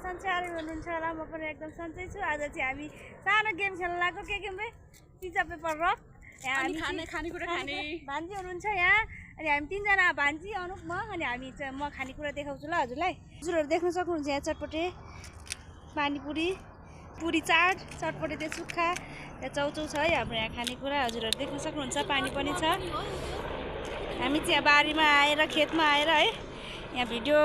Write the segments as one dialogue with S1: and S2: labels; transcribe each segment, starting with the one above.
S1: सन्चै आएर हुनुहुन्छ होला म पनि एकदम सन्चै छु आज चाहिँ हामी सानो गेम खेल्न लाग्यो के गेम बे सिजर पेपर रक यहाँ हामी खानेकुरा खाने भान्जी हुनुहुन्छ यहाँ अनि हामी तीनजना भान्जी अनुप म अनि हामी चाहिँ म खानेकुरा देखाउँछु ल हजुरलाई हजुरहरू देख्न सक्नुहुन्छ यहाँ चटपटे पानीपुरी पुरी चाट चटपटे त्यो सुक्खा त्यहाँ चाउचाउ छ है हाम्रो यहाँ खानेकुरा हजुरहरू देख्न सक्नुहुन्छ पानी पनि छ हामी चाहिँ बारीमा आएर खेतमा आएर है यहाँ भिडियो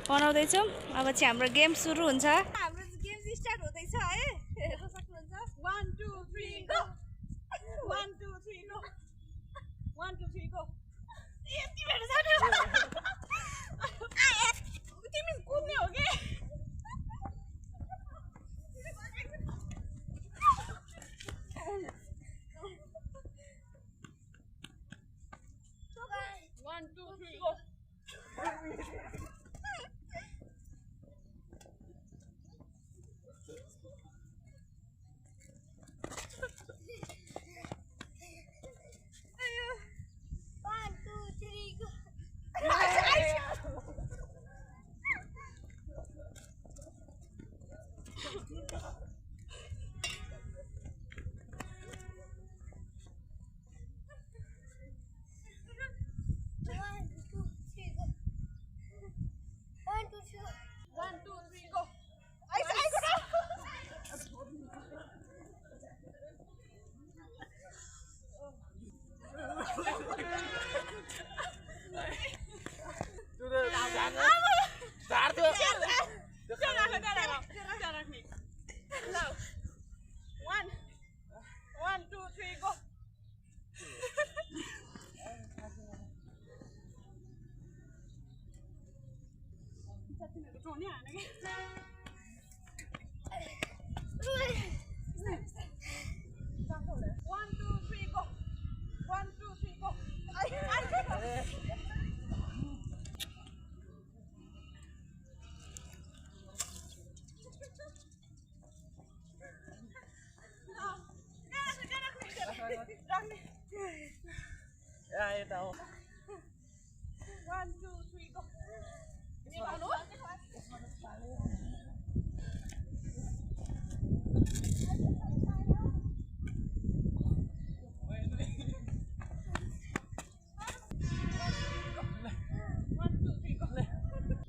S1: बनाउँदैछौँ अब चाहिँ हाम्रो गेम सुरु हुन्छ हाम्रो गेम स्टार्ट हुँदैछ है हेर्न सक्नुहुन्छ 1 2 3 गो 1 2 3 गो 1 2 3 गो यति बेला जाने तिमी कुद्ने हो के 1 2 3 go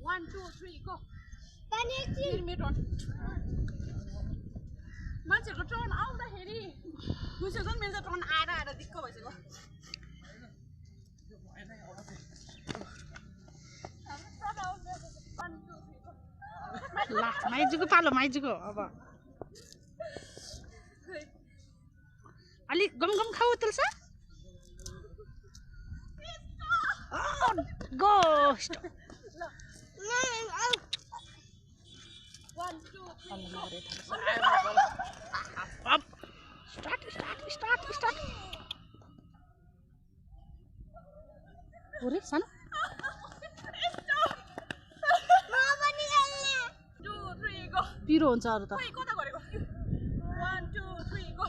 S1: 1 2 3 go मान्छेको टर्न आउँदाखेरि बुझ्यो झन् मेरो त टर्न आएर दिक्क भइसक्यो माइजूको पालो माइजूको अब अलि गम गम खाऊ तुलसा गोस्ट 1 2 up start ओरे सन पिरो हुन्छ अरु त कता गरेको 1 2 3 गो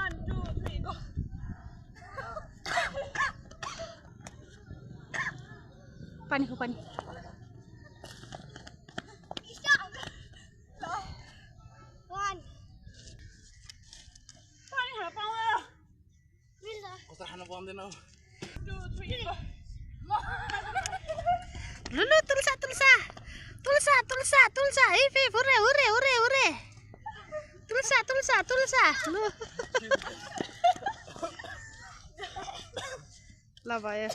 S1: 1 2 3 गो पानी खो पानी Lulu tulsa hip hip hurre tulsa lu lah भयो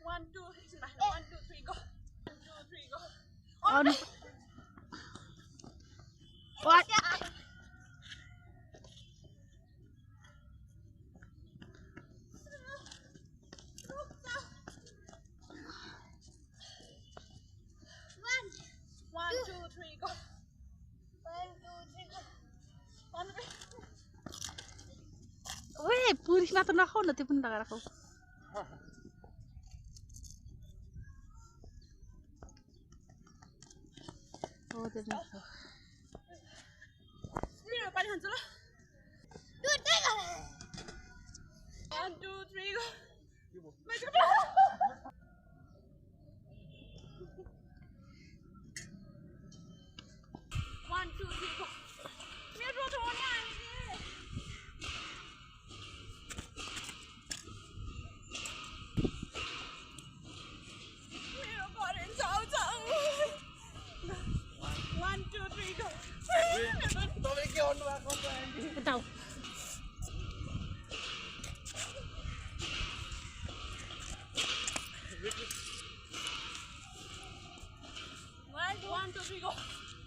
S1: 1 2 3 go 1 2 3 go on what पुरीमा त नखाऊ न त्यो पनि लगाएर खाऊ हो त्यो पनि खाऊ मेरो पानी खान्छ ल 1 2 3 गो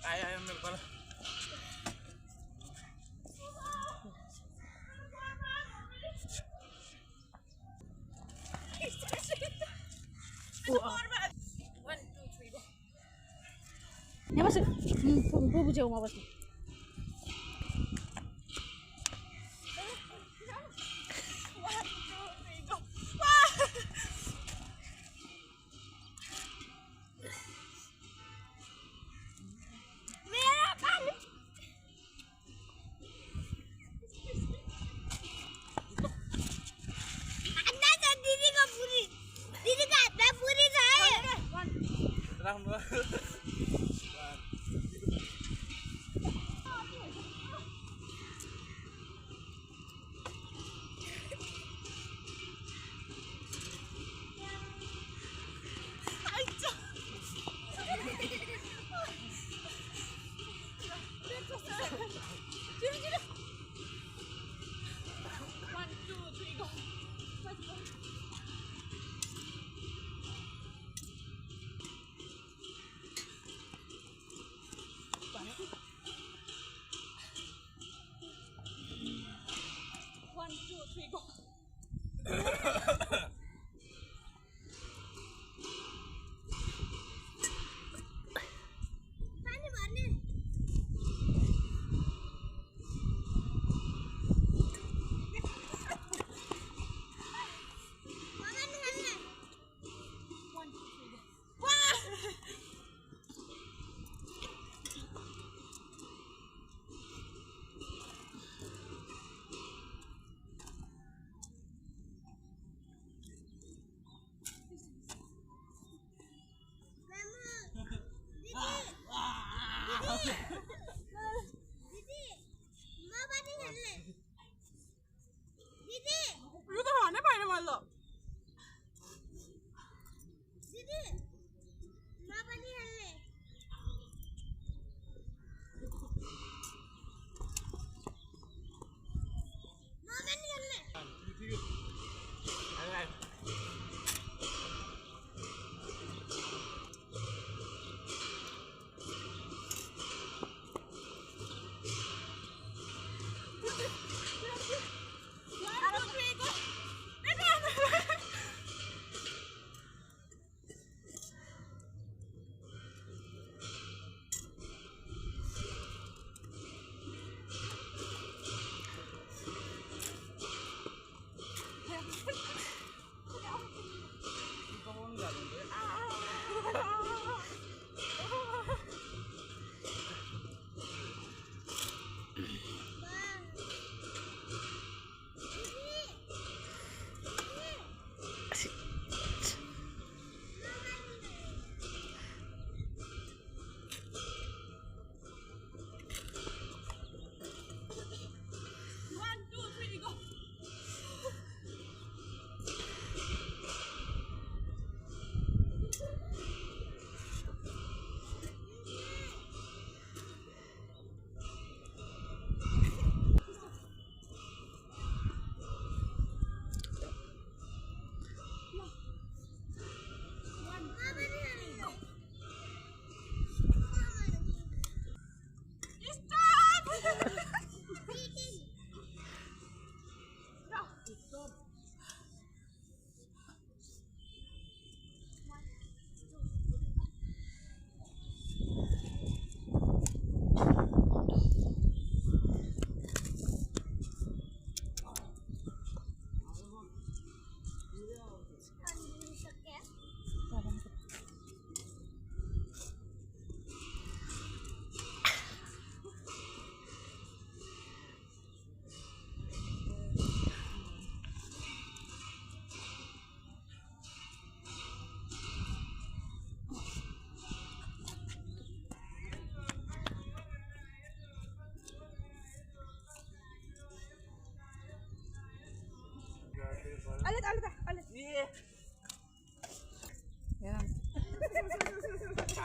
S2: आयो मेरो पालो
S1: यहाँ बस बुबु छेउमा बस्नु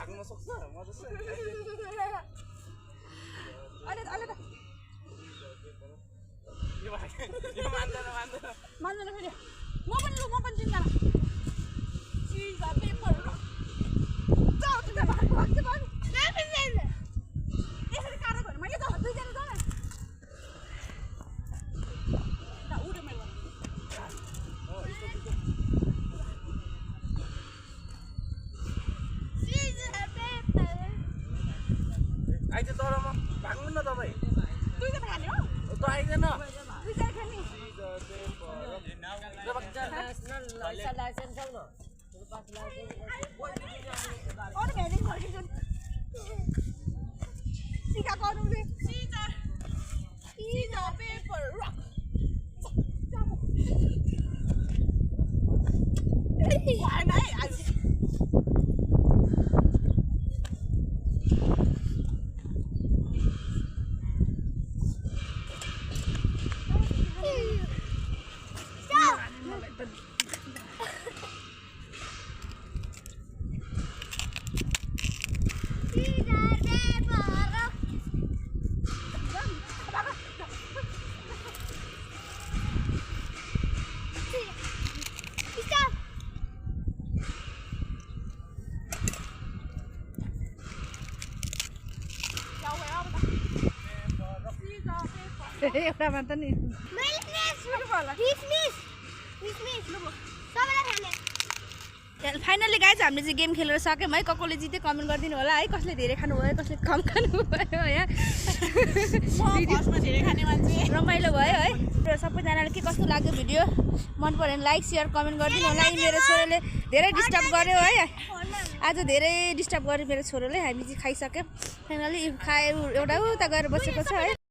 S2: भाग्न सक्छ म जस्तो यो
S1: मान्दैन फेरि म पनि चिन्दैन Scisser paper rock.
S2: आइज तर म भाग्नु न तपाईँ
S1: दुईजना खाने हो
S2: त आइदैन
S1: दुईजना खाने और भेरी फर्किन्छु सिका गर्नुले Scisser paper rock एउटा मात्र नि फाइनली गाइज हामीले चाहिँ गेम खेलेर सक्यौँ है कसले जित्यो कमेन्ट गरिदिनु होला है कसले धेरै खानुभयो कसले कम खानुभयो यहाँ धेरै खाने मान्छे रमाइलो भयो है र सबैजनाले के कस्तो लाग्यो भिडियो मन पऱ्यो भने लाइक सेयर कमेन्ट गरिदिनु होला मेरो छोरोले धेरै डिस्टर्ब गर्यो है आज धेरै डिस्टर्ब गर्यो मेरो छोरोले हामी चाहिँ खाइसक्यौँ फाइनली खायो एउटा उता गएर बसेको छ है